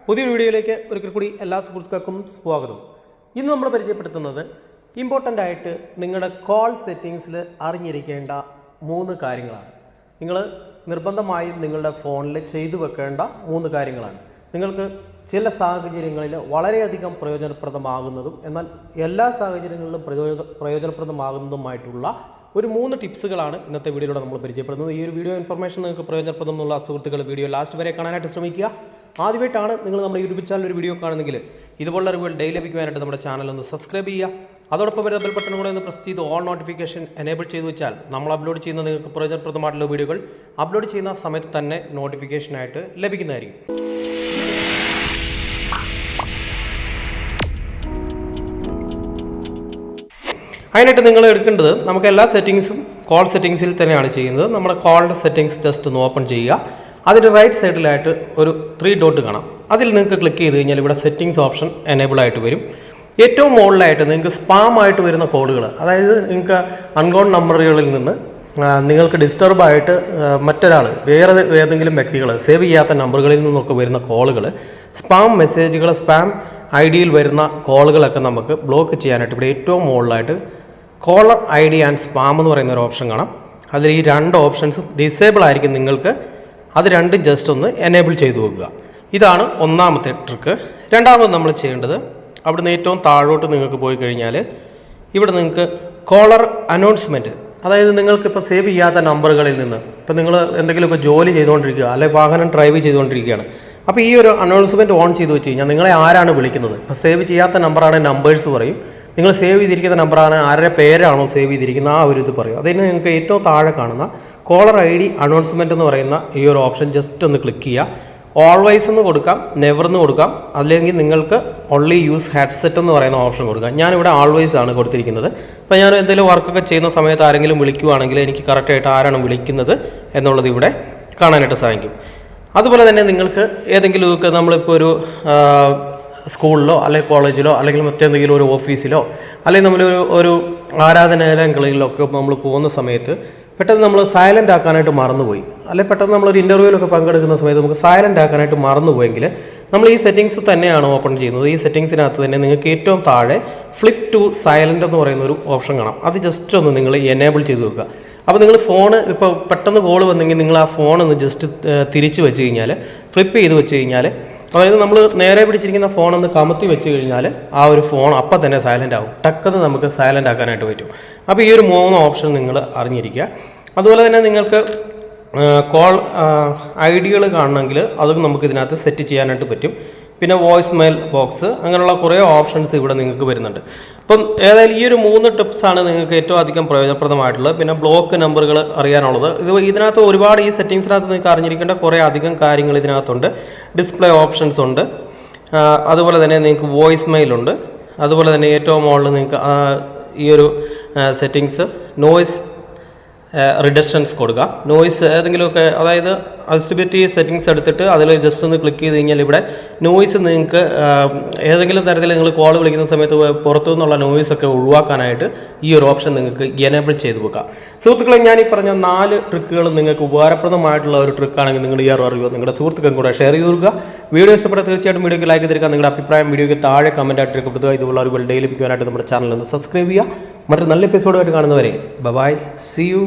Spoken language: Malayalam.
പുതിയ വീഡിയോയിലേക്ക് ഒരിക്കൽ കൂടി എല്ലാ സുഹൃത്തുക്കൾക്കും സ്വാഗതം. ഇന്ന് നമ്മൾ പരിചയപ്പെടുത്തുന്നത് ഇമ്പോർട്ടൻ്റ് ആയിട്ട് നിങ്ങളുടെ കോൾ സെറ്റിങ്സിൽ അറിഞ്ഞിരിക്കേണ്ട 3 കാര്യങ്ങളാണ്. നിങ്ങൾ നിർബന്ധമായും നിങ്ങളുടെ ഫോണിൽ ചെയ്തു വെക്കേണ്ട 3 കാര്യങ്ങളാണ്. നിങ്ങൾക്ക് ചില സാഹചര്യങ്ങളിൽ വളരെയധികം പ്രയോജനപ്രദമാകുന്നതും എന്നാൽ എല്ലാ സാഹചര്യങ്ങളിലും പ്രയോജനപ്രദമാകുന്നതുമായിട്ടുള്ള ഒരു 3 ടിപ്സുകളാണ് ഇന്നത്തെ വീഡിയോയിലൂടെ നമ്മൾ പരിചയപ്പെടുന്നത്. ഈ ഒരു വീഡിയോ ഇൻഫർമേഷൻ നിങ്ങൾക്ക് പ്രയോജനപ്രദം എന്നുള്ള സുഹൃത്തുക്കൾ വീഡിയോ ലാസ്റ്റ് വരെ കാണാനായിട്ട് ശ്രമിക്കുക. ആദ്യമായിട്ടാണ് നിങ്ങൾ നമ്മുടെ യൂട്യൂബ് ചാനൽ ഒരു വീഡിയോ കാണുന്നെങ്കിൽ ഇതുപോലുള്ള അറിവുകൾ ഡെയിലി ലഭിക്കുവാനായിട്ട് നമ്മുടെ ചാനൽ ഒന്ന് സബ്സ്ക്രൈബ് ചെയ്യുക. അതോടൊപ്പം വരുന്ന ബെൽ ബട്ടൺ കൂടെ ഒന്ന് പ്രസ് ചെയ്ത് ഓൾ നോട്ടിഫിക്കേഷൻ എനേബിൾ ചെയ്ത് വെച്ചാൽ നമ്മൾ അപ്ലോഡ് ചെയ്യുന്ന നിങ്ങൾക്ക് പ്രയോജനപ്രദമായിട്ടുള്ള വീഡിയോകൾ അപ്ലോഡ് ചെയ്യുന്ന സമയത്ത് തന്നെ നോട്ടിഫിക്കേഷനായിട്ട് ലഭിക്കുന്നതായിരിക്കും. അതിനായിട്ട് നിങ്ങൾ എടുക്കേണ്ടത് നമുക്ക് എല്ലാ സെറ്റിങ്സും കോൾ സെറ്റിങ്സിൽ തന്നെയാണ് ചെയ്യുന്നത്. നമ്മുടെ കോളിൻ്റെ സെറ്റിങ്സ് ജസ്റ്റ് ഒന്ന് ഓപ്പൺ ചെയ്യുക. അതിൻ്റെ റൈറ്റ് സൈഡിലായിട്ട് ഒരു 3 ഡോട്ട് കാണാം. അതിൽ നിങ്ങൾക്ക് ക്ലിക്ക് ചെയ്ത് കഴിഞ്ഞാൽ ഇവിടെ സെറ്റിങ്സ് ഓപ്ഷൻ എനേബിൾ ആയിട്ട് വരും. ഏറ്റവും മുകളിലായിട്ട് നിങ്ങൾക്ക് സ്പാം ആയിട്ട് വരുന്ന കോളുകൾ, അതായത് നിങ്ങൾക്ക് അൺനോൺ നമ്പറുകളിൽ നിന്ന് നിങ്ങൾക്ക് ഡിസ്റ്റർബായിട്ട് മറ്റൊരാൾ വേറെ ഏതെങ്കിലും വ്യക്തികൾ സേവ് ചെയ്യാത്ത നമ്പറുകളിൽ നിന്നൊക്കെ വരുന്ന കോളുകൾ, സ്പാം മെസ്സേജുകൾ, സ്പാം ID-യിൽ വരുന്ന കോളുകളൊക്കെ നമുക്ക് ബ്ലോക്ക് ചെയ്യാനായിട്ട് ഇവിടെ ഏറ്റവും മുകളിലായിട്ട് കോളർ ID ആൻഡ് സ്പാം എന്ന് പറയുന്ന ഒരു ഓപ്ഷൻ കാണാം. അതിൽ ഈ 2 ഓപ്ഷൻസ് ഡിസേബിൾ ആയിരിക്കും. നിങ്ങൾക്ക് അത് രണ്ടും ജസ്റ്റ് ഒന്ന് എനേബിൾ ചെയ്തു വെക്കുക. ഇതാണ് ഒന്നാമത്തെ ട്രിക്ക്. രണ്ടാമത് നമ്മൾ ചെയ്യേണ്ടത് അവിടുന്ന് ഏറ്റവും താഴോട്ട് നിങ്ങൾക്ക് പോയി കഴിഞ്ഞാൽ ഇവിടെ നിങ്ങൾക്ക് കോളർ അനൗൺസ്മെൻറ്റ്, അതായത് നിങ്ങൾക്കിപ്പോൾ സേവ് ചെയ്യാത്ത നമ്പറുകളിൽ നിന്ന് ഇപ്പോൾ നിങ്ങൾ എന്തെങ്കിലുമൊക്കെ ജോലി ചെയ്തുകൊണ്ടിരിക്കുക അല്ലെങ്കിൽ വാഹനം ഡ്രൈവ് ചെയ്തുകൊണ്ടിരിക്കുകയാണ്. അപ്പോൾ ഈ ഒരു അനൗൺസ്മെൻറ്റ് ഓൺ ചെയ്ത് വെച്ച് കഴിഞ്ഞാൽ നിങ്ങളെ ആരാണ് വിളിക്കുന്നത്, ഇപ്പോൾ സേവ് ചെയ്യാത്ത നമ്പറാണ് നമ്പേഴ്സ് പറയും, നിങ്ങൾ സേവ് ചെയ്തിരിക്കുന്ന നമ്പറാണ് ആരുടെ പേരാണോ സേവ് ചെയ്തിരിക്കുന്നത് ആ ഒരു ഇത് പറയും. അതിന് നിങ്ങൾക്ക് ഏറ്റവും താഴെ കാണുന്ന കോളർ ID അനൗൺസ്മെൻറ്റ് എന്ന് പറയുന്ന ഈ ഒരു ഓപ്ഷൻ ജസ്റ്റ് ഒന്ന് ക്ലിക്ക് ചെയ്യുക. ഓൾവൈസ് എന്ന് കൊടുക്കാം, നെവർ എന്ന് കൊടുക്കാം, അല്ലെങ്കിൽ നിങ്ങൾക്ക് ഓൺലി യൂസ് ഹെഡ്സെറ്റ് എന്ന് പറയുന്ന ഓപ്ഷൻ കൊടുക്കാം. ഞാനിവിടെ ഓൾവൈസ് ആണ് കൊടുത്തിരിക്കുന്നത്. ഇപ്പോൾ ഞാൻ എന്തെങ്കിലും വർക്കൊക്കെ ചെയ്യുന്ന സമയത്ത് ആരെങ്കിലും വിളിക്കുവാണെങ്കിൽ എനിക്ക് കറക്റ്റായിട്ട് ആരാണ് വിളിക്കുന്നത് എന്നുള്ളത് ഇവിടെ കാണാനായിട്ട് സാധിക്കും. അതുപോലെ തന്നെ നിങ്ങൾക്ക് ഏതെങ്കിലുമൊക്കെ നമ്മളിപ്പോൾ ഒരു സ്കൂളിലോ അല്ലെങ്കിൽ കോളേജിലോ അല്ലെങ്കിൽ മറ്റെന്തെങ്കിലും ഒരു ഓഫീസിലോ അല്ലെങ്കിൽ ഒരു ആരാധനാലയങ്ങളിലൊക്കെ നമ്മൾ പോകുന്ന സമയത്ത് പെട്ടെന്ന് നമ്മൾ സൈലൻ്റ് ആക്കാനായിട്ട് മറന്നുപോയി, അല്ലെങ്കിൽ പെട്ടെന്ന് നമ്മളൊരു ഇൻ്റർവ്യൂവിലൊക്കെ പങ്കെടുക്കുന്ന സമയത്ത് നമുക്ക് സൈലൻ്റ് ആക്കാനായിട്ട് മറന്നുപോയെങ്കിൽ നമ്മൾ ഈ സെറ്റിങ്സ് തന്നെയാണ് ഓപ്പൺ ചെയ്യുന്നത്. ഈ സെറ്റിങ്സിനകത്ത് തന്നെ നിങ്ങൾക്ക് ഏറ്റവും താഴെ ഫ്ലിപ്പ് ടു സൈലൻ്റ് എന്ന് പറയുന്ന ഒരു ഓപ്ഷൻ കാണാം. അത് ജസ്റ്റ് ഒന്ന് നിങ്ങൾ എനേബിൾ ചെയ്ത് വെക്കുക. അപ്പോൾ നിങ്ങൾ ഫോൺ ഇപ്പോൾ പെട്ടെന്ന് കോൾ വന്നെങ്കിൽ നിങ്ങൾ ആ ഫോൺ ഒന്ന് ജസ്റ്റ് തിരിച്ച് വെച്ച് കഴിഞ്ഞാൽ, ഫ്ലിപ്പ് ചെയ്ത് വെച്ച് കഴിഞ്ഞാൽ, അതായത് നമ്മൾ നേരെ പിടിച്ചിരിക്കുന്ന ഫോൺ ഒന്ന് കമത്തി വെച്ച് കഴിഞ്ഞാൽ ആ ഒരു ഫോൺ അപ്പം തന്നെ സൈലൻ്റ് ആകും. ടക്കെന്ന് നമുക്ക് സൈലൻ്റ് ആക്കാനായിട്ട് പറ്റും. അപ്പോൾ ഈ ഒരു 3 ഓപ്ഷൻ നിങ്ങൾ അറിഞ്ഞിരിക്കുക. അതുപോലെ തന്നെ നിങ്ങൾക്ക് കോൾ ID-കൾ കാണണമെങ്കിൽ അത് നമുക്ക് ഇതിനകത്ത് സെറ്റ് ചെയ്യാനായിട്ട് പറ്റും. പിന്നെ വോയിസ് മെയിൽ ബോക്സ്, അങ്ങനെയുള്ള കുറേ ഓപ്ഷൻസ് ഇവിടെ നിങ്ങൾക്ക് വരുന്നുണ്ട്. അപ്പം ഏതായാലും ഈ ഒരു 3 ടിപ്സാണ് നിങ്ങൾക്ക് ഏറ്റവും അധികം പ്രയോജനപ്രദമായിട്ടുള്ളത്. പിന്നെ ബ്ലോക്ക് നമ്പറുകൾ അറിയാനുള്ളത്, ഇതിനകത്ത് ഒരുപാട് ഈ സെറ്റിങ്സിനകത്ത് നിങ്ങൾക്ക് അറിഞ്ഞിരിക്കേണ്ട കുറേ അധികം കാര്യങ്ങൾ ഇതിനകത്തുണ്ട്. ഡിസ്പ്ലേ ഓപ്ഷൻസ് ഉണ്ട്, അതുപോലെ തന്നെ നിങ്ങൾക്ക് വോയിസ് മെയിലുണ്ട്, അതുപോലെ തന്നെ ഏറ്റവും മുകളിൽ നിങ്ങൾക്ക് ഈ ഒരു സെറ്റിങ്സ് നോയ്സ് റിഡക്ഷൻസ് കൊടുക്കുക. നോയ്സ് ഏതെങ്കിലുമൊക്കെ, അതായത് അക്സസിബിലിറ്റി സെറ്റിങ്സ് എടുത്തിട്ട് അതിൽ ജസ്റ്റ് ഒന്ന് ക്ലിക്ക് ചെയ്ത് കഴിഞ്ഞാൽ ഇവിടെ നോയ്സ് നിങ്ങൾക്ക് ഏതെങ്കിലും തരത്തിൽ നിങ്ങൾ കോൾ വിളിക്കുന്ന സമയത്ത് പുറത്തു നിന്നുള്ള നോയ്സ് ഒക്കെ ഒഴിവാക്കാനായിട്ട് ഈ ഒരു ഓപ്ഷൻ നിങ്ങൾക്ക് എനേബിൾ ചെയ്ത് വെക്കാം. സുഹൃത്തുക്കളെ, ഞാൻ ഈ പറഞ്ഞ 4 ട്രിക്കുകൾ നിങ്ങൾക്ക് ഉപകാരപ്രദമായിട്ടുള്ള ഒരു ട്രിക്കാണെങ്കിൽ നിങ്ങൾ ഈ അറിവ് നിങ്ങളുടെ സുഹൃത്തുക്കൾക്കും കൂടെ ഷെയർ ചെയ്ത് കൊടുക്കുക. വീഡിയോ ഇഷ്ടപ്പെട്ട തീർച്ചയായിട്ടും വീഡിയോക്ക് ലൈക്ക് ചെയ്തിരിക്കുക. നിങ്ങളുടെ അഭിപ്രായം വീഡിയോയ്ക്ക് താഴെ കമൻറ്റ് ആയിട്ട് രേഖപ്പെടുത്തുക. ഇതുപോലെ അറിവുകൾ ഡെയിലി ലഭിക്കുവാനായിട്ട് നമ്മുടെ ചാനൽ ഒന്ന് സബ്സ്ക്രൈബ് ചെയ്യുക. മറ്റൊരു നല്ല എപ്പിസോഡുമായിട്ട് കാണുന്നവരെ ബൈ, സീ യു.